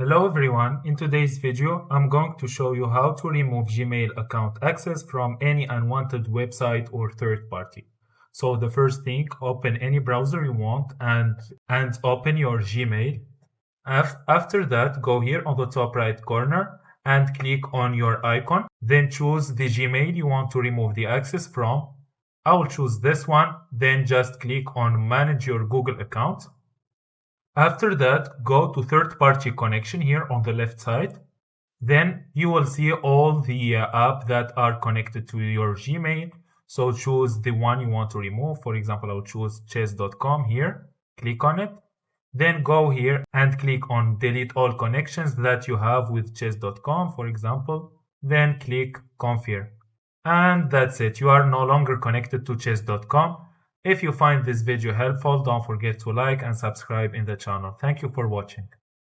Hello everyone, in today's video I'm going to show you how to remove Gmail account access from any unwanted website or third party. So the first thing, open any browser you want and open your Gmail. After that, go here on the top right corner and click on your icon. Then choose the Gmail you want to remove the access from. I will choose this one, then just click on manage your Google account. After that, go to third-party connection here on the left side. Then you will see all the apps that are connected to your Gmail. So choose the one you want to remove. For example, I'll choose chess.com here. Click on it. Then go here and click on delete all connections that you have with chess.com, for example. Then click confirm. And that's it. You are no longer connected to chess.com. If you find this video helpful, don't forget to like and subscribe in the channel. Thank you for watching.